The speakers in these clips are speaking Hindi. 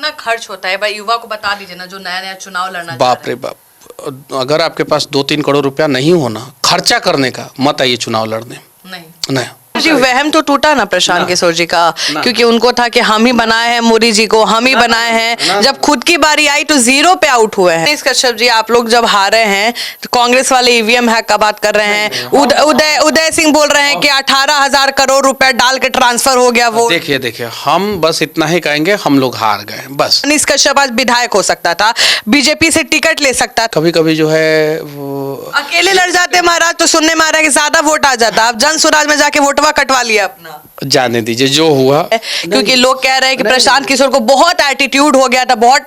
कितना खर्च होता है भाई, युवा को बता दीजिए ना जो नया नया चुनाव लड़ना। बाप रे बाप, अगर आपके पास 2-3 करोड़ रुपया नहीं होना खर्चा करने का, मत आइए चुनाव लड़ने। नहीं जी, वहम तो टूटा ना प्रशांत किशोर जी का, क्योंकि उनको था कि हम ही बनाए हैं मोदी जी को, हम ही बनाए हैं। जब खुद की बारी आई तो 0 पे आउट हुए हैं। मनीष कश्यप जी, आप लोग जब हारे हैं तो कांग्रेस वाले ईवीएम हैक का बात कर रहे हैं, उदय सिंह बोल रहे हैं कि 18,000 करोड़ रुपए डाल के ट्रांसफर हो गया वो। देखिए हम बस इतना ही कहेंगे, हम लोग हार गए बस। मनीष कश्यप आज विधायक हो सकता था, बीजेपी से टिकट ले सकता था। कभी कभी जो है वो अकेले लड़ जाते महाराज तो सुनने में आ रहा है कि ज्यादा वोट आ जाता। आप जन स्वराज में जाके वोटवा कटवा लिया अपना। जाने दीजिए जो हुआ, क्योंकि लोग कह रहे हैं कि प्रशांत किशोर को बहुत एटीट्यूड हो गया था, बहुत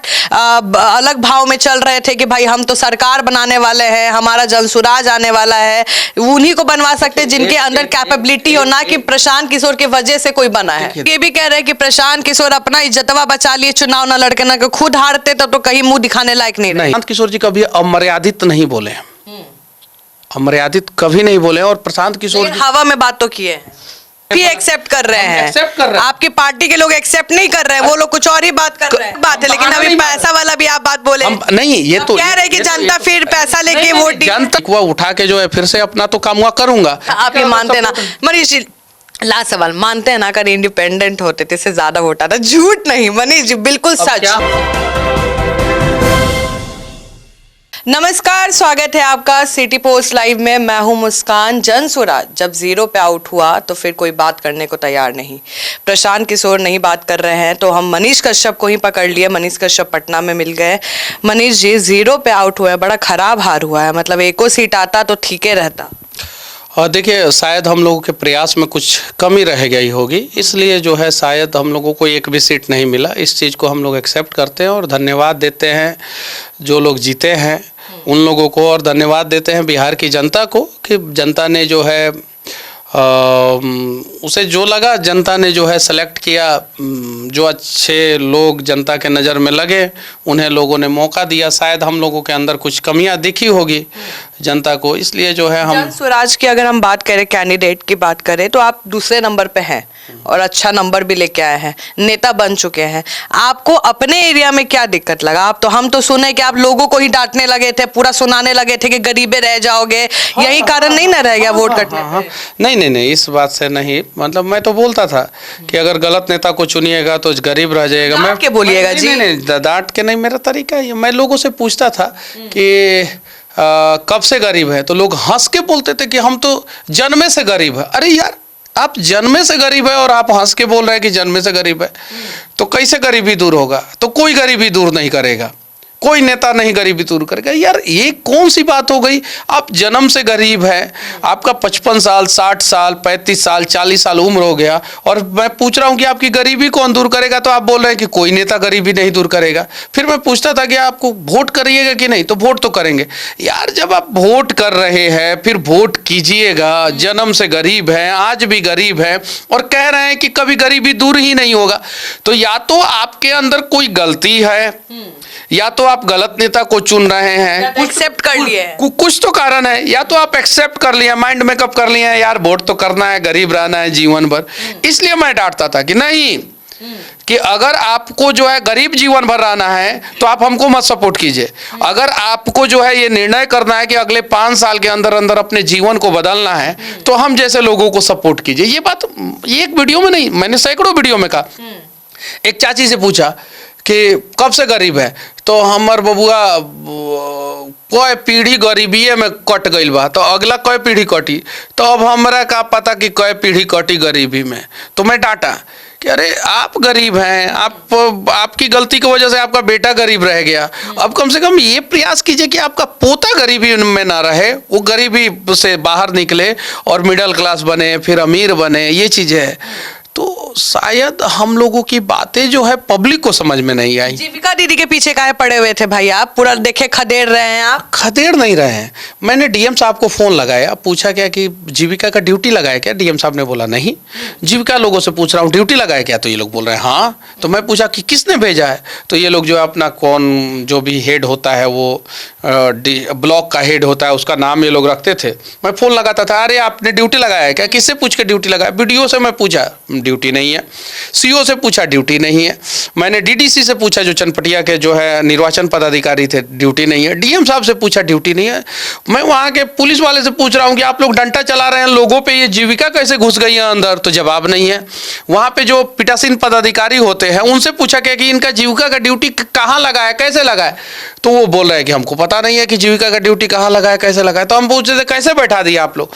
अलग भाव में चल रहे थे कि भाई हम तो सरकार बनाने वाले हैं, हमारा जनसुराज आने वाला है, उन्हीं को बनवा सकते हैं जिनके अंदर कैपेबिलिटी हो, ना कि प्रशांत किशोर की वजह से कोई बना है। ये भी कह रहे हैं कि प्रशांत किशोर अपना इज्जतवा बचा लिए, चुनाव न लड़के, ना कि खुद हारते तब तो कहीं मुंह दिखाने लायक नहीं रहे। प्रशांत किशोर जी कभी अमर्यादित नहीं बोले, अमर्यादित कभी नहीं बोले। और प्रशांत किशोर हवा में बात तो किए भी एक्सेप्ट कर रहे हैं, एक्सेप्ट कर रहे हैं। आपकी पार्टी के लोग एक्सेप्ट नहीं कर रहे हैं, वो लोग कुछ और ही बात कर रहे हैं। बात है, लेकिन अभी पैसा वाला भी आप बात बोले नहीं, ये तो कह रहे हैं कि जनता फिर पैसा लेके वोट जनता को उठा के जो है फिर से अपना तो काम हुआ करूंगा। आप ये मानते ना मनीष जी, लास्ट सवाल, मानते हैं ना अगर इंडिपेंडेंट होते तो इससे ज्यादा वोट आता? झूठ नहीं मनीष जी, बिल्कुल सच। नमस्कार, स्वागत है आपका सिटी पोस्ट लाइव में। मैं हूं मुस्कान। जनसुराज जब 0 पे आउट हुआ तो फिर कोई बात करने को तैयार नहीं। प्रशांत किशोर नहीं बात कर रहे हैं तो हम मनीष कश्यप को ही पकड़ लिए। मनीष कश्यप पटना में मिल गए। मनीष जी 0 पे आउट हुआ है, बड़ा खराब हार हुआ है, मतलब एको सीट आता तो ठीक ही रहता। और देखिए शायद हम लोगों के प्रयास में कुछ कमी रह गई होगी, इसलिए जो है शायद हम लोगों को एक भी सीट नहीं मिला। इस चीज़ को हम लोग एक्सेप्ट करते हैं और धन्यवाद देते हैं जो लोग जीते हैं उन लोगों को, और धन्यवाद देते हैं बिहार की जनता को कि जनता ने जो है उसे जो लगा, जनता ने जो है सेलेक्ट किया, जो अच्छे लोग जनता के नज़र में लगे उन्हें लोगों ने मौका दिया। शायद हम लोगों के अंदर कुछ कमियां दिखी होगी जनता को, इसलिए जो है हम स्वराज की अगर हम बात करें, कैंडिडेट की बात करें, तो आप दूसरे नंबर पे हैं और अच्छा नंबर भी लेके आए हैं, नेता बन चुके हैं। आपको अपने एरिया में क्या दिक्कत लगा? आप तो हम तो सुने कि आप लोगों को ही डांटने लगे थे, पूरा सुनाने लगे थे कि गरीबे रह जाओगे, यही कारण नहीं ना रह गया वोट कटने? नहीं, इस बात से नहीं, मतलब मैं तो बोलता था कि अगर गलत नेता को चुनिएगा तो गरीब रह जाएगा। मैं के बोलिएगा जी? नहीं, डांट के नहीं, मेरा तरीका है। मैं लोगों से पूछता था कि कब से गरीब है, तो लोग हंस के बोलते थे कि हम तो जन्मे से गरीब है। अरे यार, आप जन्मे से गरीब है और आप हंस के बोल रहे हैं कि जन्मे से गरीब है, तो कैसे गरीबी दूर होगा? तो कोई गरीबी दूर नहीं करेगा, कोई नेता नहीं गरीबी दूर करेगा। यार ये कौन सी बात हो गई? आप जन्म से गरीब है, आपका 55 साल, 60 साल, 35 साल, 40 साल उम्र हो गया, और मैं पूछ रहा हूँ कि आपकी गरीबी कौन दूर करेगा, तो आप बोल रहे हैं कि कोई नेता गरीबी नहीं दूर करेगा। फिर मैं पूछता था कि आपको वोट करिएगा कि नहीं, तो वोट तो करेंगे। यार जब आप वोट कर रहे हैं फिर वोट कीजिएगा। जन्म से गरीब है, आज भी गरीब है, और कह रहे हैं कि कभी गरीबी दूर ही नहीं होगा, तो या तो आपके अंदर कोई गलती है, या तो आप गलत नेता को चुन रहे हैं, एक्सेप्ट कर लिए, कुछ तो कारण है। या तो आप एक्सेप्ट कर लिए, माइंड मेकअप कर लिए हैं, यार वोट तो करना है, गरीब रहना है जीवन भर। इसलिए मैं डांटता था कि नहीं, कि अगर आपको जो है गरीब जीवन भर रहना है तो आप हमको मत सपोर्ट कीजिए। अगर आपको जो है ये निर्णय करना है कि अगले 5 साल के अंदर अंदर अपने जीवन को बदलना है, तो हम जैसे लोगों को सपोर्ट कीजिए। ये बात ये एक वीडियो में नहीं, मैंने सैकड़ों वीडियो में कहा। एक चाची से पूछा कि कब से गरीब है, तो हमार बबुआ कोई पीढ़ी गरीबीए में कट गई बा, तो अगला कोई पीढ़ी कटी, तो अब हमरा का पता कि कोई पीढ़ी कटी गरीबी में। तो मैं डांटा कि अरे आप गरीब हैं, आपकी गलती की वजह से आपका बेटा गरीब रह गया। अब कम से कम ये प्रयास कीजिए कि आपका पोता गरीबी में ना रहे, वो गरीबी से बाहर निकले और मिडिल क्लास बने, फिर अमीर बने। ये चीज़ें है, तो शायद हम लोगों की बातें जो है पब्लिक को समझ में नहीं आई। जीविका दीदी के पीछे काहे पड़े हुए थे भाई? आप पूरा देखे खदेड़ रहे हैं। आप खदेड़ नहीं रहे हैं। मैंने डीएम साहब को फ़ोन लगाया, पूछा क्या कि जीविका का ड्यूटी लगाया क्या? डीएम साहब ने बोला नहीं। जीविका लोगों से पूछ रहा हूँ ड्यूटी लगाया क्या? तो ये लोग बोल रहे हैं हाँ। तो मैं पूछा कि किसने भेजा है? तो ये लोग जो है अपना कौन जो भी हेड होता है, वो ब्लॉक का हेड होता है, उसका नाम ये लोग रखते थे। मैं फ़ोन लगाता था, अरे आपने ड्यूटी लगाया है क्या? किससे पूछ के ड्यूटी लगाया? वीडियो से मैं पूछा ड्यूटी नहीं है। सीओ से पूछा, ड्यूटी नहीं है। मैंने डीडीसी से पूछा, जो चनपटिया के जो है निर्वाचन पदाधिकारी थे, ड्यूटी नहीं है। डीएम साहब से पूछा, ड्यूटी नहीं है। मैं वहाँ के पुलिस वाले से पूछ रहा हूँ कि आप लोग डंडा चला रहे हैं लोगों पे, ये जीविका कैसे घुस गई है अंदर, तो जवाब नहीं है। वहाँ पे जो पीठासीन पदाधिकारी होते हैं उनसे पूछा क्या कि इनका जीविका का ड्यूटी कहाँ लगा है, कैसे लगा है, तो वो बोल रहे हैं कि हमको पता नहीं है कि जीविका का ड्यूटी कहाँ लगा है, कैसे लगा है। तो हम पूछ रहे थे कैसे बैठा दिया आप लोग।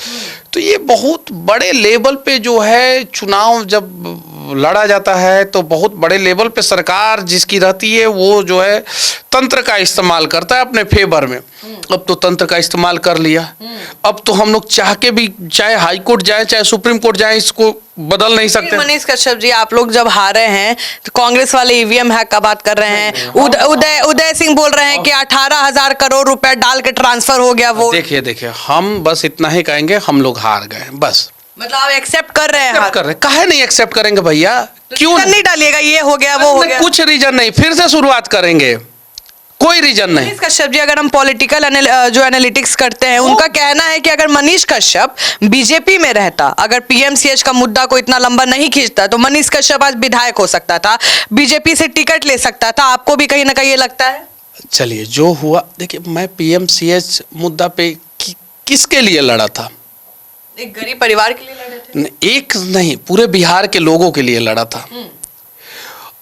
तो ये बहुत बड़े लेवल पे जो है चुनाव जब लड़ा जाता है तो बहुत बड़े लेवल पे सरकार जिसकी रहती है वो जो है तंत्र का इस्तेमाल करता है अपने फेवर में। अब तो तंत्र का इस्तेमाल कर लिया। अब तो हम लोग चाह के भी, चाहे हाई कोर्ट जाए चाहे सुप्रीम कोर्ट जाए, इसको बदल नहीं सकते। मनीष कश्यप जी, आप लोग जब हारे हैं तो कांग्रेस वाले ईवीएम हैक का बात कर रहे हैं। उदय सिंह बोल रहे हैं कि 18,000 करोड़ रुपए डाल के ट्रांसफर हो गया वो। देखिए हम बस इतना ही कहेंगे, हम लोग हार गए बस। मतलब आप एक्सेप्ट कर रहे हैं? कर रहे हैं, काहे नहीं एक्सेप्ट करेंगे भैया? क्यों नहीं डालिएगा, ये हो गया वो हो गया, कुछ रीजन नहीं, फिर से शुरुआत करेंगे, कोई रीजन नहीं। मनीष कश्यप जी, अगर हम पॉलिटिकल जो एनालिटिक्स करते हैं, उनका कहना है कि अगर मनीष कश्यप बीजेपी में रहता, अगर पीएमसीएच का मुद्दा को इतना लंबा नहीं खींचता, तो मनीष कश्यप आज विधायक हो सकता था, बीजेपी से टिकट ले सकता था। आपको भी कहीं ना कहीं ये लगता है? चलिए, जो हुआ, देखिए मैं पीएमसीएच मुद्दा पे किसके लिए लड़ा था? एक गरीब परिवार के लिए लड़े थे? एक नहीं, पूरे बिहार के लोगों के लिए लड़ा था।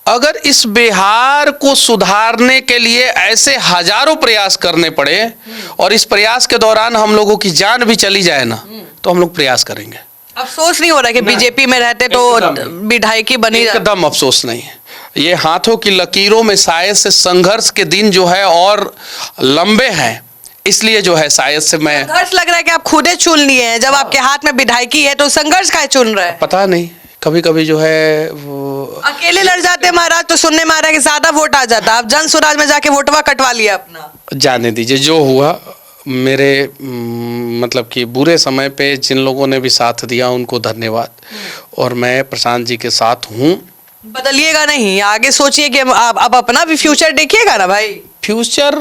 अगर इस बिहार को सुधारने के लिए ऐसे हजारों प्रयास करने पड़े और इस प्रयास के दौरान हम लोगों की जान भी चली जाए ना, तो हम लोग प्रयास करेंगे। अफसोस नहीं हो रहा कि बीजेपी में रहते तो विधायकी बनी? एकदम अफसोस नहीं है। ये हाथों की लकीरों में शायद से संघर्ष के दिन जो है और लंबे हैं, इसलिए जो है शायद से मैं संघर्ष लग रहा है कि आप खुदे चुन लिए हैं। जब आपके हाथ में विधायकी है तो संघर्ष का चुन रहे हैं? पता नहीं, कभी कभी जो है वो अकेले लड़ जाते महाराज, तो सुनने में आ रहा है कि ज्यादा वोट आ जाता। आप जन स्वराज में जाके वोटवा कटवा लिया अपना। जाने दीजिए, जो हुआ मेरे मतलब कि बुरे समय पे जिन लोगों ने भी साथ दिया उनको धन्यवाद, और मैं प्रशांत जी के साथ हूँ। बदलिएगा नहीं, आगे सोचिए कि अब अपना भी फ्यूचर देखिएगा ना भाई। फ्यूचर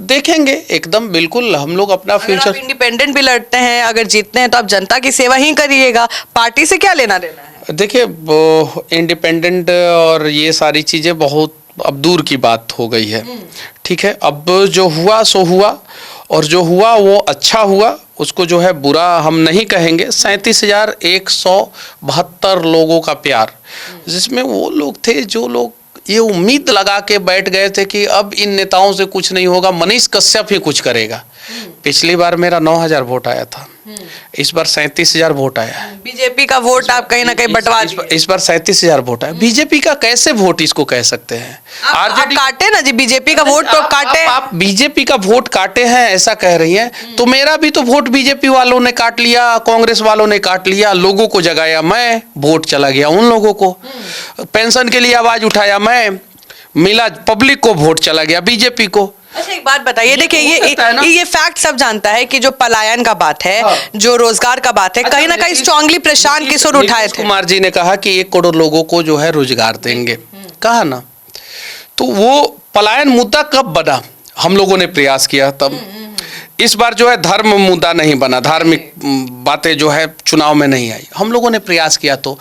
देखेंगे एकदम, बिल्कुल हम लोग अपना फ्यूचर। इंडिपेंडेंट भी लड़ते हैं, अगर जीतते हैं तो आप जनता की सेवा ही करिएगा, पार्टी से क्या लेना देना है? देखिए, इंडिपेंडेंट और ये सारी चीज़ें बहुत अब दूर की बात हो गई है। ठीक है, अब जो हुआ सो हुआ, और जो हुआ वो अच्छा हुआ, उसको जो है बुरा हम नहीं कहेंगे। 37,172 लोगों का प्यार, जिसमें वो लोग थे जो लोग ये उम्मीद लगा के बैठ गए थे कि अब इन नेताओं से कुछ नहीं होगा, मनीष कश्यप ही कुछ करेगा। पिछली बार मेरा 9,000 वोट आया था, इस बार 37,000 वोट आया है। बीजेपी का वोट आप कहीं ना कहीं बंटवा दिए। इस बार 37,000 वोट आया। बीजेपी का कैसे वोट इसको कह सकते हैं? आप काटे ना जी, बीजेपी का वोट तो काटे। आप बीजेपी का वोट काटे हैं ऐसा कह रही हैं, तो मेरा भी तो वोट बीजेपी वालों ने काट लिया, कांग्रेस वालों ने काट लिया, लोगों को जगाया मैं, वोट चला गया उन लोगों को। पेंशन के लिए आवाज उठाया मैं, मिला पब्लिक को, वोट चला गया बीजेपी को। अच्छा, एक बात बताइए, देखिए ये फैक्ट सब जानता है कि जो पलायन का बात है, जो रोजगार का बात है, कहीं ना कहीं स्ट्रांगली प्रशांत किशोर उठाए थे। कुमार जी ने कहा कि 1 करोड़ लोगों को जो है रोजगार देंगे, कहा ना। तो वो पलायन मुद्दा कब बना? हम लोगों ने प्रयास किया तब। इस बार जो है धर्म मुद्दा नहीं बना, धार्मिक बातें जो है चुनाव में नहीं आई, हम लोगों ने प्रयास किया। तो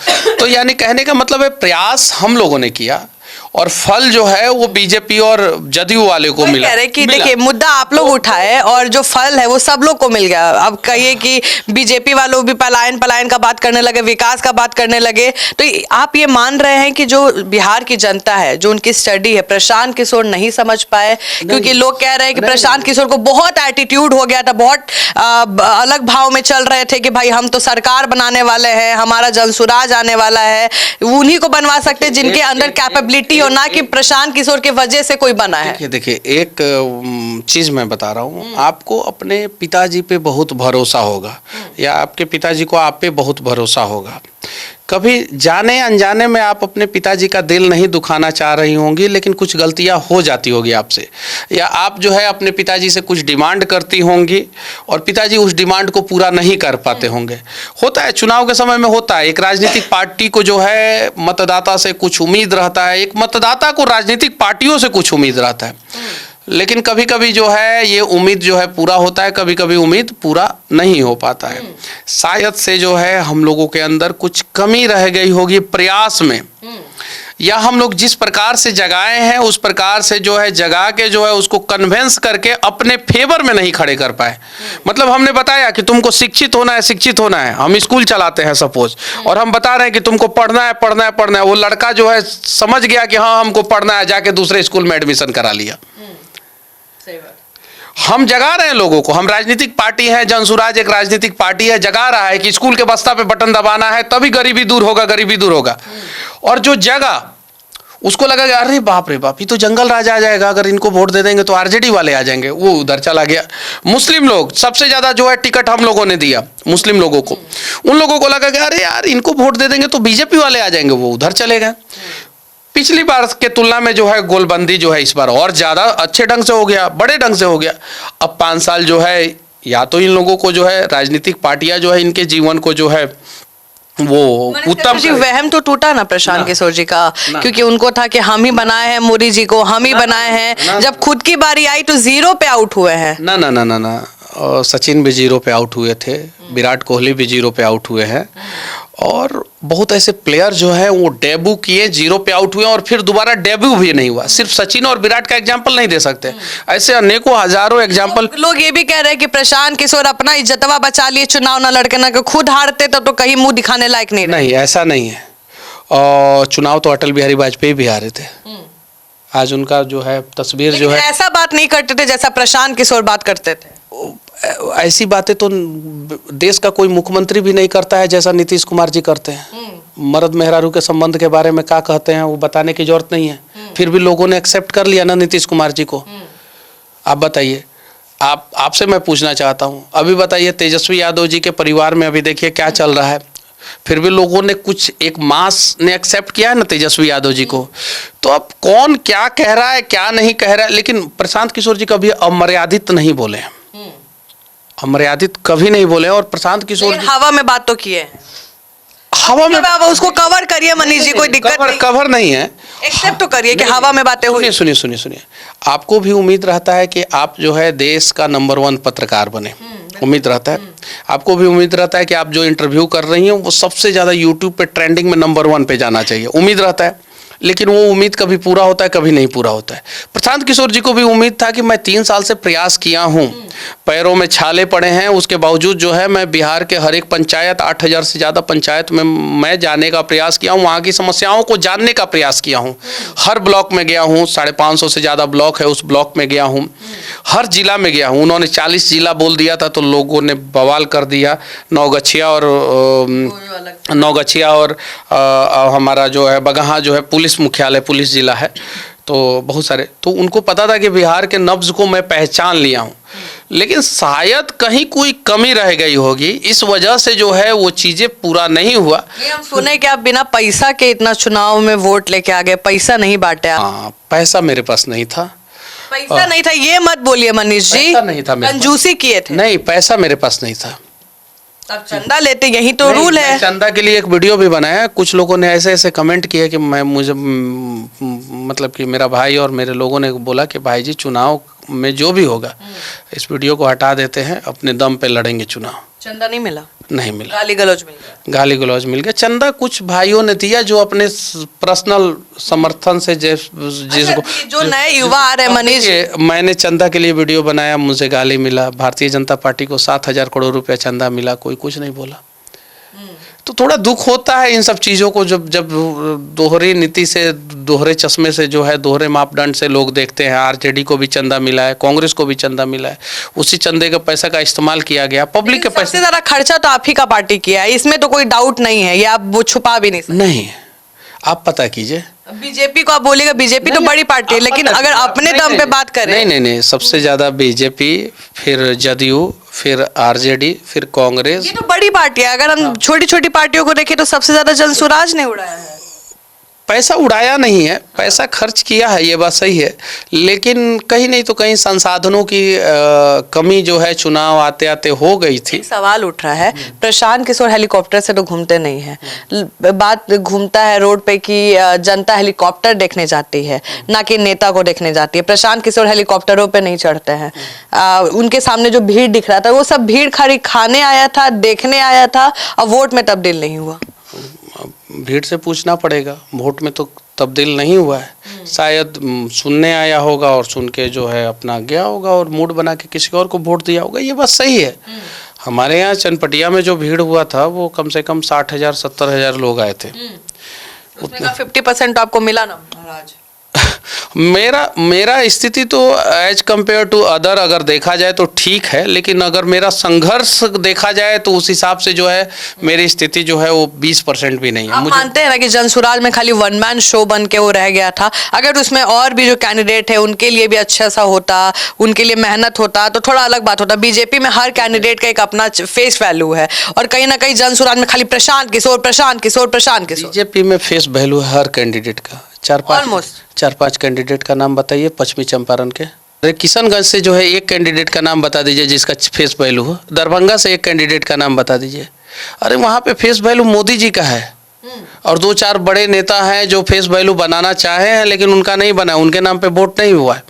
यानी कहने का मतलब है प्रयास हम लोगों ने किया और फल जो है वो बीजेपी और जदयू वाले को मिला। कह रहे कि देखिए, मुद्दा आप लोग उठाए और जो फल है वो सब लोग को मिल गया। अब कहिए कि बीजेपी वालों भी पलायन का बात करने लगे, विकास का बात करने लगे, तो आप ये मान रहे हैं कि जो बिहार की जनता है, जो उनकी स्टडी है, प्रशांत किशोर नहीं समझ पाए? क्योंकि लोग कह रहे हैं कि प्रशांत किशोर को बहुत एटीट्यूड हो गया था, बहुत अलग भाव में चल रहे थे कि भाई हम तो सरकार बनाने वाले हैं, हमारा जनसुराज आने वाला है, उन्हीं को बनवा सकते हैं जिनके अंदर कैपेबिलिटी, ना कि प्रशांत किशोर के वजह से कोई बना है। देखिए एक चीज मैं बता रहा हूँ, आपको अपने पिताजी पे बहुत भरोसा होगा, या आपके पिताजी को आप पे बहुत भरोसा होगा। कभी जाने अनजाने में आप अपने पिताजी का दिल नहीं दुखाना चाह रही होंगी, लेकिन कुछ गलतियां हो जाती होगी आपसे, या आप जो है अपने पिताजी से कुछ डिमांड करती होंगी और पिताजी उस डिमांड को पूरा नहीं कर पाते होंगे। होता है, चुनाव के समय में होता है। एक राजनीतिक पार्टी को जो है मतदाता से कुछ उम्मीद रहता है, एक मतदाता को राजनीतिक पार्टियों से कुछ उम्मीद रहता है। लेकिन कभी कभी जो है ये उम्मीद जो है पूरा होता है, कभी कभी उम्मीद पूरा नहीं हो पाता है। शायद से जो है हम लोगों के अंदर कुछ कमी रह गई होगी प्रयास में, या हम लोग जिस प्रकार से जगाए हैं उस प्रकार से जो है जगा के जो है उसको कन्वेंस करके अपने फेवर में नहीं खड़े कर पाए। मतलब हमने बताया कि तुमको शिक्षित होना है, शिक्षित होना है, हम स्कूल चलाते हैं सपोज, और हम बता रहे हैं कि तुमको पढ़ना है, पढ़ना है, पढ़ना है। वो लड़का जो है समझ गया कि हाँ हमको पढ़ना है, जाके दूसरे स्कूल में एडमिशन करा लिया। सही बात। हम जगा रहे हैं लोगों को, हम राजनीतिक पार्टी है, जनसुराज एक राजनीतिक पार्टी है, जगा रहा है कि स्कूल के बस्ता पे बटन दबाना है तभी गरीबी दूर होगा, गरीबी दूर होगा। और जो जगा उसको लगा कि अरे बाप रे बाप, ये तो जंगल राज आ जाएगा, अगर इनको वोट दे देंगे तो आरजेडी वाले आ जाएंगे, वो उधर चला गया। मुस्लिम लोग सबसे ज्यादा जो है टिकट हम लोगों ने दिया मुस्लिम लोगों को, उन लोगों को लगा कि अरे यार इनको वोट दे देंगे तो बीजेपी वाले आ जाएंगे, वो उधर चले गए। पिछली बार के तुलना में जो है गोलबंदी जो है इस बार और ज्यादा अच्छे ढंग से हो गया, बड़े ढंग से हो गया। अब 5 साल जो है या तो इन लोगों को जो है राजनीतिक पार्टियां जो है इनके जीवन को जो है वो उत्तम जी वहम तो टूटा ना प्रशांत किशोर जी का, क्योंकि उनको था कि हम ही बनाए हैं मोदी जी को, हम ही बनाए हैं। जब खुद की बारी आई तो 0 पे आउट हुए हैं। ना ना ना ना ना, सचिन भी 0 पे आउट हुए थे, विराट कोहली भी 0 पे आउट हुए हैं, और बहुत ऐसे प्लेयर जो है वो डेब्यू किए 0 पे आउट हुए और फिर दोबारा डेब्यू भी नहीं हुआ। सिर्फ सचिन और विराट का एग्जांपल नहीं दे सकते, ऐसे अनेकों हजारों एग्जांपल। लोग ये भी कह रहे हैं कि प्रशांत किशोर अपना इज्जतवा बचा लिए, चुनाव ना लड़के ना, खुद हारते तो कहीं मुंह दिखाने लायक नहीं। नहीं, ऐसा नहीं है। और चुनाव तो अटल बिहारी वाजपेयी भी हारे थे, आज उनका जो है तस्वीर जो है ऐसा बात नहीं करते थे जैसा प्रशांत किशोर बात करते थे। ऐसी बातें तो देश का कोई मुख्यमंत्री भी नहीं करता है जैसा नीतीश कुमार जी करते हैं। मर्द मेहरारू के संबंध के बारे में क्या कहते हैं वो बताने की जरूरत नहीं है, फिर भी लोगों ने एक्सेप्ट कर लिया ना नीतीश कुमार जी को। आप बताइए, आपसे मैं पूछना चाहता हूँ, अभी बताइए तेजस्वी यादव जी के परिवार में अभी देखिए क्या चल रहा है, फिर भी लोगों ने कुछ एक मास ने एक्सेप्ट किया है ना तेजस्वी यादव जी को। तो अब कौन क्या कह रहा है क्या नहीं कह रहा है, लेकिन प्रशांत किशोर जी कभी अमर्यादित नहीं बोले, अमर्यादित कभी नहीं बोले। और प्रशांत किशोर जी हवा में बात तो किए हैं, हवा में उसको कवर करिए मनीष जी, कोई दिक्कत नहीं, कवर नहीं है, एक्सेप्ट तो करिए कि हवा में बातें हुई। सुनिए, आपको भी उम्मीद रहता है कि आप जो है देश का नंबर 1 पत्रकार बने, उम्मीद रहता है आपको भी, उम्मीद रहता है कि आप जो इंटरव्यू कर रही हैं वो सबसे ज्यादा यूट्यूब पे ट्रेंडिंग में नंबर 1 पे जाना चाहिए, उम्मीद रहता है। लेकिन वो उम्मीद कभी पूरा होता है, कभी नहीं पूरा होता है। प्रशांत किशोर जी को भी उम्मीद था कि मैं 3 साल से प्रयास किया हूँ, पैरों में छाले पड़े हैं, उसके बावजूद जो है मैं बिहार के हर एक पंचायत 8000 से ज़्यादा पंचायत में मैं जाने का प्रयास किया हूँ, वहाँ की समस्याओं को जानने का प्रयास किया हूँ। हर ब्लॉक में गया हूँ, 550 से ज़्यादा ब्लॉक है, उस ब्लॉक में गया हूँ, हर जिला में गया हूँ। उन्होंने 40 जिला बोल दिया था तो लोगों ने बवाल कर दिया। नौगछिया और हमारा जो है बगहा जो है पुलिस मुख्यालय, पुलिस जिला है, तो बहुत सारे, तो उनको पता था कि बिहार के नब्ज को मैं पहचान लिया हूँ। लेकिन शायद कहीं कोई कमी रह गई होगी, इस वजह से जो है वो चीजें पूरा नहीं हुआ। हम सुने कि आप बिना पैसा के इतना चुनाव में वोट लेके आ गए, पैसा नहीं बांटे आप। हाँ, पैसा मेरे पास नहीं था, पैसा नहीं था ये मत बोलिए मनीष जी, पैसा नहीं था, कंजूसी किए थे। नहीं, पैसा मेरे पास नहीं था। अब चंदा लेते, यही तो रूल है। चंदा के लिए एक वीडियो भी बनाया, कुछ लोगों ने ऐसे ऐसे कमेंट किए कि मुझे मतलब कि मेरा भाई और मेरे लोगों ने बोला कि भाई जी चुनाव में जो भी होगा इस वीडियो को हटा देते हैं, अपने दम पे लड़ेंगे चुनाव। चंदा नहीं मिला, नहीं मिला, गाली गलौज मिल गया, गाली गलौज मिल गया। चंदा कुछ भाइयों ने दिया जो अपने पर्सनल समर्थन से जिसको जो नए युवा आ रहे हैं मनीष, मैंने चंदा के लिए वीडियो बनाया, मुझे गाली मिला। भारतीय जनता पार्टी को 7,000 करोड़ रुपया चंदा मिला, कोई कुछ नहीं बोला। तो थोड़ा दुख होता है इन सब चीज़ों को जब दोहरी नीति से, दोहरे चश्मे से जो है, दोहरे मापदंड से लोग देखते हैं। आरजेडी को भी चंदा मिला है, कांग्रेस को भी चंदा मिला है, उसी चंदे के पैसा का इस्तेमाल किया गया, पब्लिक के पैसे। सबसे ज्यादा खर्चा तो आप ही का पार्टी किया है, इसमें तो कोई डाउट नहीं है, ये आप वो छुपा भी नहीं सकते। नहीं, आप पता कीजिए। बीजेपी को आप बोलेगा, बीजेपी तो बड़ी पार्टी है, लेकिन अगर अपने दम पे बात करें, नहीं, सबसे ज्यादा बीजेपी, फिर जदयू, फिर आरजेडी, फिर कांग्रेस। ये तो बड़ी पार्टी है। अगर हम छोटी छोटी पार्टियों को देखें तो सबसे ज्यादा जनसुराज ने उड़ाया है। पैसा उड़ाया नहीं है, पैसा खर्च किया है, ये बात सही है, लेकिन कहीं नहीं तो कहीं संसाधनों की कमी जो है चुनाव आते आते हो गई थी। सवाल उठ रहा है, प्रशांत किशोर हेलीकॉप्टर से तो घूमते नहीं है, बात घूमता है रोड पे कि जनता हेलीकॉप्टर देखने जाती है, ना कि नेता को देखने जाती है। प्रशांत किशोर हेलीकॉप्टरों पे नहीं चढ़ते हैं। उनके सामने जो भीड़ दिख रहा था वो सब भीड़ खाली खाने आया था, देखने आया था, और वोट में तब्दील नहीं हुआ। भीड़ से पूछना पड़ेगा, वोट में तो तब्दील नहीं हुआ है, शायद सुनने आया होगा और सुन के जो है अपना गया होगा और मूड बना के किसी और को वोट दिया होगा, ये बात सही है। हमारे यहाँ चनपटिया में जो भीड़ हुआ था वो कम से कम 60,000 70,000 लोग आए थे। उसमें 50% आपको मिला ना महाराज? मेरा स्थिति तो एज कंपेयर टू अदर अगर देखा जाए तो ठीक है, लेकिन अगर मेरा संघर्ष देखा जाए तो उस हिसाब से जो है मेरी स्थिति जो है वो 20% भी नहीं है। आप मानते हैं ना कि जनसुराज में खाली वन मैन शो बन के वो रह गया था? अगर उसमें और भी जो कैंडिडेट है उनके लिए भी अच्छा सा होता, उनके लिए मेहनत होता तो थोड़ा अलग बात होता। बीजेपी में हर कैंडिडेट का एक अपना फेस वैल्यू है और कहीं ना कहीं जनसुराज में खाली प्रशांत किशोर प्रशांत किशोर प्रशांत किशोर। बीजेपी में फेस वैल्यू है हर कैंडिडेट का। 4-5 कैंडिडेट का नाम बताइए पश्चिमी चंपारण के। अरे किशनगंज से जो है एक कैंडिडेट का नाम बता दीजिए जिसका फेस वैल्यू हो। दरभंगा से एक कैंडिडेट का नाम बता दीजिए। अरे वहाँ पे फेस वैल्यू मोदी जी का है और 2-4 बड़े नेता हैं जो फेस वैल्यू बनाना चाहे हैं लेकिन उनका नहीं बना, उनके नाम पे वोट नहीं हुआ है।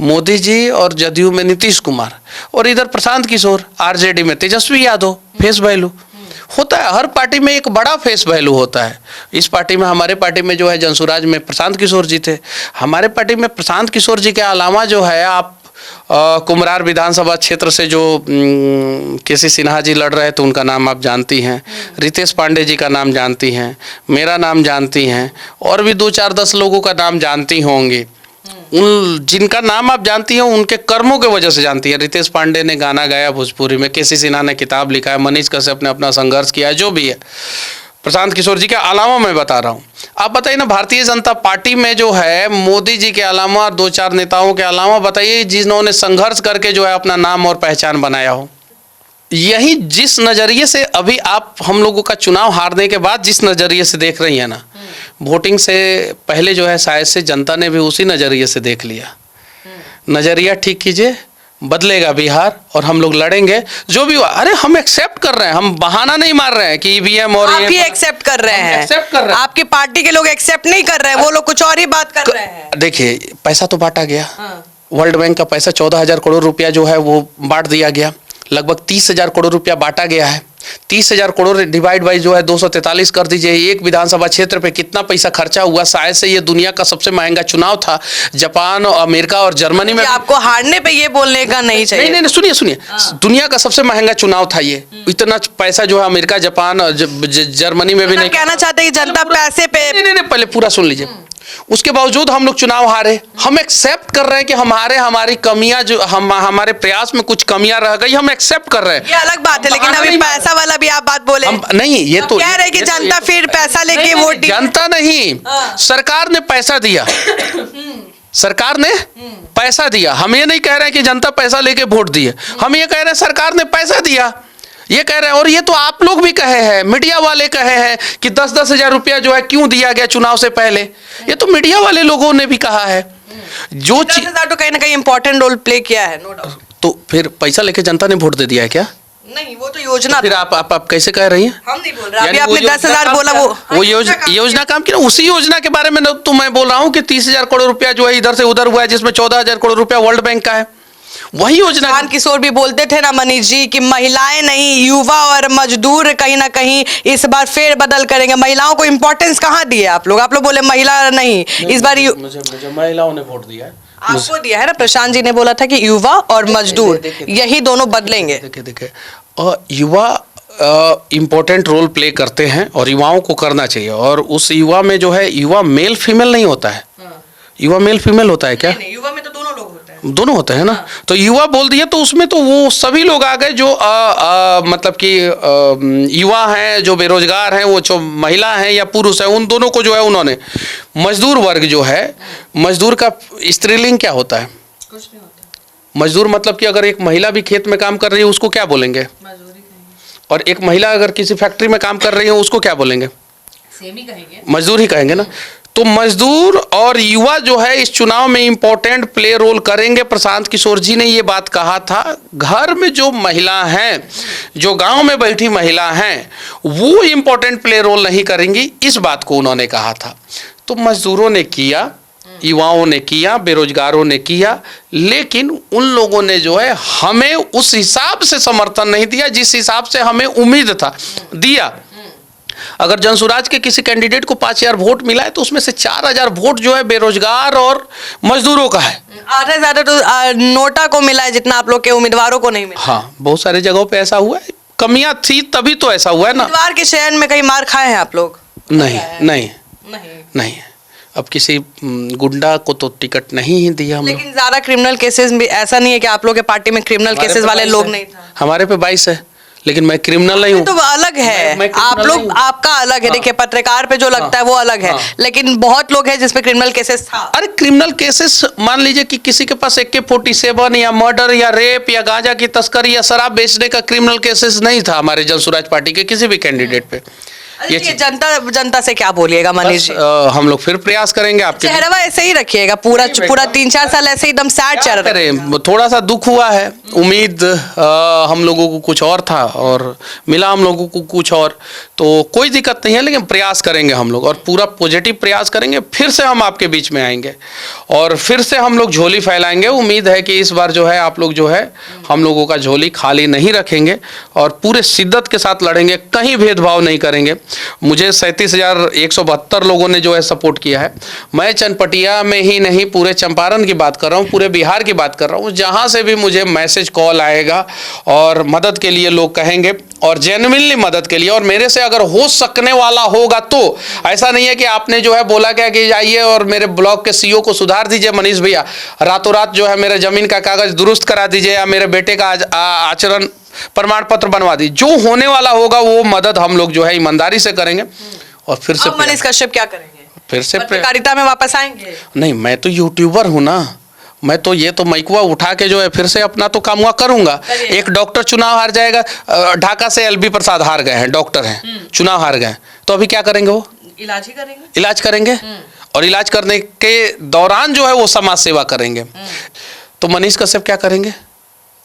मोदी जी और जदयू में नीतीश कुमार और इधर प्रशांत किशोर, आरजेडी में तेजस्वी यादव। फेस वैल्यू होता है, हर पार्टी में एक बड़ा फेस वैल्यू होता है। इस पार्टी में, हमारे पार्टी में जो है जनसुराज में प्रशांत किशोर जी थे। हमारे पार्टी में प्रशांत किशोर जी के अलावा जो है आप कुमरार विधानसभा क्षेत्र से जो केसी सिन्हा जी लड़ रहे थे उनका नाम आप जानती हैं, रितेश पांडे जी का नाम जानती हैं, मेरा नाम जानती हैं और भी 2-4-10 लोगों का नाम जानती होंगी। उन जिनका नाम आप जानती हैं उनके कर्मों के वजह से जानती है। रितेश पांडे ने गाना गाया भोजपुरी में, केसी सिन्हा ने किताब लिखा है, मनीष कश्यप ने अपना संघर्ष किया है, जो भी है। प्रशांत किशोर जी के अलावा मैं बता रहा हूँ, आप बताइए ना भारतीय जनता पार्टी में जो है मोदी जी के अलावा 2-4 नेताओं के अलावा बताइए जिन्होंने संघर्ष करके जो है अपना नाम और पहचान बनाया हो। यही जिस नज़रिए से अभी आप हम लोगों का चुनाव हारने के बाद जिस नज़रिए से देख रही है ना, वोटिंग से पहले जो है शायद से जनता ने भी उसी नज़रिए से देख लिया। नज़रिया ठीक कीजिए, बदलेगा बिहार और हम लोग लड़ेंगे जो भी हुआ। अरे हम एक्सेप्ट कर रहे हैं, हम बहाना नहीं मार रहे हैं कि ईवीएम और आप भी एक्सेप्ट कर रहे हैं। एक्सेप्ट कर रहे हैं, आपकी पार्टी के लोग एक्सेप्ट नहीं कर रहे हैं, वो लोग कुछ और ही बात कर रहे हैं। देखिए पैसा तो बांटा गया, वर्ल्ड बैंक का पैसा 14,000 करोड़ रुपया जो है वो बांट दिया गया। लगभग 30,000 करोड़ रुपया बांटा गया है। 30,000 करोड़ डिवाइड बाई जो है 243 कर दीजिए। एक विधानसभा क्षेत्र पे कितना पैसा खर्चा हुआ। शायद से ये दुनिया का सबसे महंगा चुनाव था। जापान, अमेरिका और जर्मनी में आपको हारने पे ये बोलने का नहीं चाहिए। नहीं, सुनिए, दुनिया का सबसे महंगा चुनाव था ये। इतना पैसा जो है अमेरिका, जापान, जर्मनी में भी नहीं। कहना चाहते कि जनता पैसे पे नहीं, पहले पूरा सुन लीजिए। उसके बावजूद हम लोग चुनाव हारे। हम एक्सेप्ट कर रहे हैं कि हमारी कमियां जो हमारे प्रयास में कुछ कमियां रह गई, हम एक्सेप्ट कर रहे हैं। ये अलग बात है, लेकिन अभी पैसा वाला भी आप बात बोले नहीं, ये तो कह रहे कि जनता फिर पैसा लेके वोट दी। जनता नहीं, सरकार ने पैसा दिया। सरकार ने पैसा दिया। हम ये नहीं कह रहे हैं कि जनता पैसा लेके वोट दिए, हम ये कह रहे हैं सरकार ने पैसा दिया, ये कह रहे हैं। और ये तो आप लोग भी कहे हैं, मीडिया वाले कहे हैं कि 10-10 हजार रुपया जो है क्यों दिया गया चुनाव से पहले। ये तो मीडिया वाले लोगों ने भी कहा है। जो 10,000 तो कहीं ना कहीं इंपॉर्टेंट रोल प्ले किया है, नो डाउट। तो फिर पैसा लेके जनता ने वोट दे दिया है क्या? नहीं, वो तो योजना। फिर आप कैसे कह रही हैं? हम नहीं बोल रहे। अभी आपने 10,000 बोला, वो योजना काम की ना, उसी योजना के बारे में तो मैं बोल रहा हूँ कि 30,000 करोड़ रुपया जो है इधर से उधर हुआ है, जिसमें 14,000 करोड़ रुपया वर्ल्ड बैंक का है। वही योजना। प्रशांत किशोर भी बोलते थे ना मनीष जी कि महिलाएं नहीं, युवा और मजदूर कहीं ना कहीं इस बार फेर बदल करेंगे। महिलाओं को इंपॉर्टेंस कहाँ दिए आप लोग बोले महिला नहीं, इस बार मुझे महिलाओं ने वोट दिया है। आपको दिया है ना। प्रशांत जी ने बोला था कि युवा और मजदूर यही दोनों बदलेंगे। देखिए युवा इम्पोर्टेंट रोल प्ले करते हैं और युवाओं को करना चाहिए। और उस युवा में जो है, युवा मेल फीमेल नहीं होता है। युवा मेल फीमेल होता है क्या? नहीं, युवा में तो दोनों लोग होते हैं। दोनों होते हैं ना। तो युवा बोल दिए तो उसमें तो वो सभी लोग आ गए जो मतलब कि युवा हैं, जो बेरोजगार हैं, वो जो महिला हैं या पुरुष हैं, उन दोनों को जो है उन्होंने। मजदूर वर्ग जो है, मजदूर का स्त्रीलिंग क्या होता है? कुछ नहीं होता। मजदूर मतलब कि अगर एक महिला भी खेत में काम कर रही है उसको क्या बोलेंगे? मजदूरी कहेंगे। और एक महिला अगर किसी फैक्ट्री में काम कर रही है उसको क्या बोलेंगे? सेम ही कहेंगे, मजदूर ही कहेंगे ना। तो मजदूर और युवा जो है इस चुनाव में इंपॉर्टेंट प्ले रोल करेंगे। प्रशांत किशोर जी ने ये बात कहा था। घर में जो महिला हैं, जो गांव में बैठी महिला हैं, वो इंपॉर्टेंट प्ले रोल नहीं करेंगी, इस बात को उन्होंने कहा था। तो मजदूरों ने किया, युवाओं ने किया, बेरोजगारों ने किया, लेकिन उन लोगों ने जो है हमें उस हिसाब से समर्थन नहीं दिया जिस हिसाब से हमें उम्मीद था दिया। अगर जनसुराज के किसी कैंडिडेट को 5000 वोट मिला है तो उसमें से 4000 वोट जो है बेरोजगार और मजदूरों का है। आधे ज्यादा तो नोटा को मिला है, जितना आप लोग के उम्मीदवारों को नहीं मिला। हाँ, बहुत सारे जगहों पे ऐसा हुआ है, कमियां थी तभी तो ऐसा हुआ है ना। उम्मीदवार के चयन में कहीं मार खाए हैं आप लोग? नहीं नहीं नहीं, अब किसी गुंडा को तो टिकट नहीं ही दिया हम लोग। लेकिन ज्यादा क्रिमिनल केसेस भी, ऐसा नहीं है कि आप लोग के पार्टी में क्रिमिनल केसेस वाले लोग नहीं थे? हमारे पे 22 है, लेकिन मैं क्रिमिनल नहीं हूँ। तो अलग है, मैं आप लोग, आपका अलग है। देखिए, पत्रकार पे जो लगता है वो अलग है, लेकिन बहुत लोग हैं जिसपे क्रिमिनल केसेस था। अरे क्रिमिनल केसेस, मान लीजिए कि किसी के पास AK-47 या मर्डर या रेप या गांजा की तस्करी या शराब बेचने का क्रिमिनल केसेस नहीं था हमारे जनसुराज पार्टी के किसी भी कैंडिडेट पे। ये जनता से क्या बोलिएगा मनीष जी? हम लोग फिर प्रयास करेंगे। आपके चेहरा ऐसे ही रखिएगा, पूरा 3-4 साल ऐसे एकदम सैड चल रहा है। थोड़ा सा दुख हुआ है, उम्मीद हम लोगों को कुछ और था और मिला हम लोगों को कुछ और, तो कोई दिक्कत नहीं है, लेकिन प्रयास करेंगे हम लोग और पूरा पॉजिटिव प्रयास करेंगे। फिर से हम आपके बीच में आएंगे और फिर से हम लोग झोली फैलाएंगे। उम्मीद है कि इस बार जो है आप लोग जो है हम लोगों का झोली खाली नहीं रखेंगे और पूरे शिद्दत के साथ लड़ेंगे, कहीं भेदभाव नहीं करेंगे। मुझे 37,172 लोगों ने जो है सपोर्ट किया है। मैं चनपटिया में ही नहीं, पूरे चंपारण की बात कर रहा हूँ, पूरे बिहार की बात कर रहा हूँ। जहाँ से भी मुझे मैसेज कॉल आएगा और मदद के लिए लोग कहेंगे और जेन्युइनली मदद के लिए, और मेरे से अगर हो सकने वाला होगा तो, ऐसा नहीं है कि आपने जो है बोला क्या कि जाइए और मेरे ब्लॉक के CEO को सुधार दीजिए मनीष भैया, रातों रात जो है मेरे जमीन का कागज दुरुस्त करा दीजिए या मेरे बेटे का आचरण प्रमाण पत्र बनवा दी। जो होने वाला होगा वो मदद हम लोग जो है ईमानदारी से करेंगे और फिर से। मनीष कश्यप क्या करेंगे? फिर से पत्रकारिता में वापस आएंगे? नहीं, मैं तो यूट्यूबर हूँ ना, मैं तो ये तो माइकवा उठा के जो है फिर से अपना तो काम हुआ करूंगा। एक डॉक्टर चुनाव हार जाएगा, ढाका से LB प्रसाद हार गए हैं, डॉक्टर हैं, चुनाव हार गए, तो अभी क्या करेंगे? वो इलाज ही करेंगे। इलाज करेंगे और इलाज करने के दौरान जो है वो समाज सेवा करेंगे। तो मनीष कश्यप क्या करेंगे?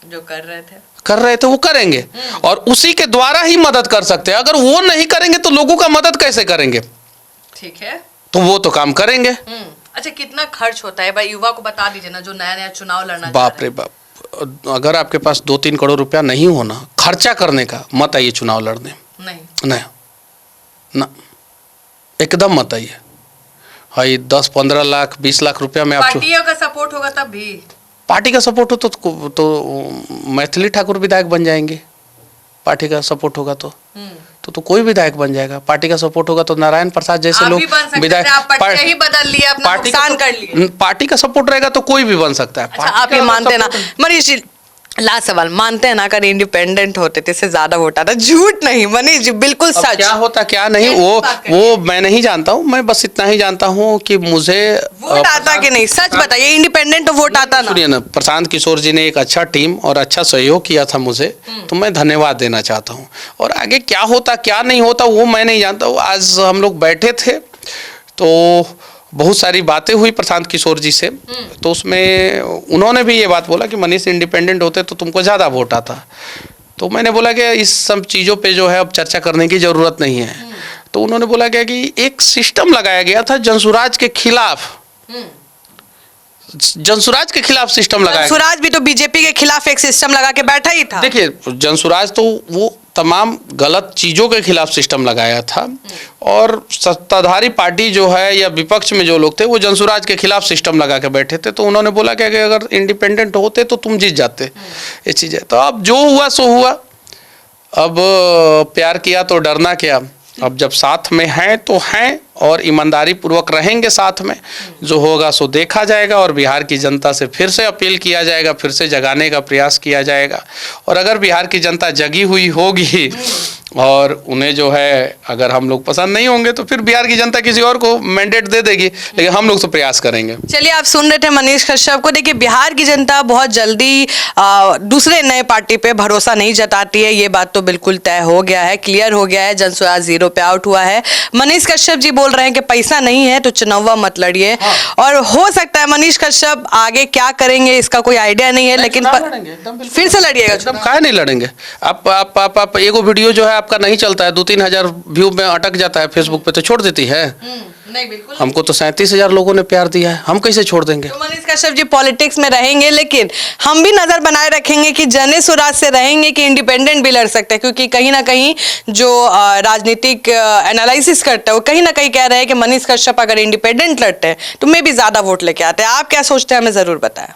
जो कर रहे थे वो करेंगे और उसी के द्वारा ही मदद कर सकते हैं। अगर वो नहीं करेंगे तो लोगों का मदद कैसे करेंगे? ठीक है, तो वो तो काम करेंगे। अच्छा, कितना खर्च होता है भाई? युवा को बता दीजिए ना, जो नया नया चुनाव लड़ना। बाप रे बाप, अगर आपके पास 2-3 करोड़ रुपया नहीं होना खर्चा करने का, मत आइए चुनाव लड़ने। नहीं ना, एकदम मत आइए। भाई 10-15 लाख 20 लाख रुपया में आप, पार्टियों का सपोर्ट होगा तब भी। पार्टी का सपोर्ट हो तो मैथिली ठाकुर विधायक बन जाएंगे। पार्टी का सपोर्ट होगा तो कोई विधायक बन जाएगा। पार्टी का सपोर्ट होगा तो नारायण प्रसाद जैसे लोग विधायक, ही बदल लिए, अपना नुकसान कर लिए। पार्टी का सपोर्ट रहेगा तो कोई भी बन सकता है। अच्छा, आप ये मानते ना मनीष जी, लास्ट सवाल, मानते हैं ना अगर इंडिपेंडेंट होते तो इससे ज्यादा वोट आता? झूठ नहीं मनीष जी, बिल्कुल सच। क्या होता क्या नहीं वो मैं नहीं जानता हूँ। मैं बस इतना ही जानता हूँ कि मुझे वोट आता कि नहीं, सच बताइए। इंडिपेंडेंट तो वोट आता ना? सुनिए ना, प्रशांत किशोर जी ने एक अच्छा टीम और अच्छा सहयोग किया था मुझे, तो मैं धन्यवाद देना चाहता हूँ। और आगे क्या होता क्या नहीं होता वो मैं नहीं जानता हूँ। आज हम लोग बैठे थे तो बहुत सारी बातें हुई प्रशांत किशोर जी से, तो उसमें उन्होंने भी ये बात बोला कि मनीष इंडिपेंडेंट होते तो तुमको ज़्यादा वोट आता। तो मैंने बोला कि इस सब चीज़ों पे जो है अब चर्चा करने की ज़रूरत नहीं है। तो उन्होंने बोला क्या कि एक सिस्टम लगाया गया था जनसुराज के खिलाफ, जनसुराज के खिलाफ सिस्टम लगाया। जनसुराज भी तो बीजेपी के खिलाफ एक सिस्टम लगा के बैठा ही था। देखिए, जनसुराज तो वो तमाम गलत चीज़ों के खिलाफ सिस्टम लगाया था और सत्ताधारी पार्टी जो है या विपक्ष में जो लोग थे वो जनसुराज के खिलाफ सिस्टम लगा के बैठे थे। तो उन्होंने बोला क्या कि अगर इंडिपेंडेंट होते तो तुम जीत जाते। ये चीज़ है। तो अब जो हुआ सो हुआ। अब प्यार किया तो डरना क्या। अब जब साथ में हैं तो हैं और ईमानदारी पूर्वक रहेंगे साथ में। जो होगा सो देखा जाएगा और बिहार की जनता से फिर से अपील किया जाएगा, फिर से जगाने का प्रयास किया जाएगा। और अगर बिहार की जनता जगी हुई होगी और उन्हें जो है अगर हम लोग पसंद नहीं होंगे तो फिर बिहार की जनता किसी और को मैंडेट दे देगी, लेकिन हम लोग तो प्रयास करेंगे। चलिए, आप सुन रहे थे मनीष कश्यप को। देखिए, बिहार की जनता बहुत जल्दी दूसरे नए पार्टी पे भरोसा नहीं जताती है, ये बात तो बिल्कुल तय हो गया है, क्लियर हो गया है। जनसुराज 0 पे आउट हुआ है। मनीष कश्यप जी बोल रहे हैं कि पैसा नहीं है तो चुनाव मत लड़िए। और हो सकता है मनीष कश्यप आगे क्या करेंगे इसका कोई आइडिया नहीं है, लेकिन फिर से लड़िएगा एकदम काहे नहीं लड़ेंगे। आप एगो वीडियो जो है आपका नहीं चलता है, 2-3 हजार व्यू में अटक जाता है फेसबुक पे, तो छोड़ देती है? नहीं, बिल्कुल। हमको तो 37,000 लोगों ने प्यार दिया है, हम कैसे छोड़ देंगे? तो मनीष कश्यप जी पॉलिटिक्स में रहेंगे, लेकिन हम भी नजर बनाए रखेंगे कि जने सुराज से रहेंगे कि इंडिपेंडेंट भी लड़ सकते हैं, क्योंकि कहीं ना कहीं जो राजनीतिक एनालिसिस करते हैं वो कहीं ना कहीं कह रहे हैं कि मनीष कश्यप अगर इंडिपेंडेंट लड़ते हैं तो मे भी ज्यादा वोट लेके आते हैं। आप क्या सोचते हैं, हमें जरूर बताएं।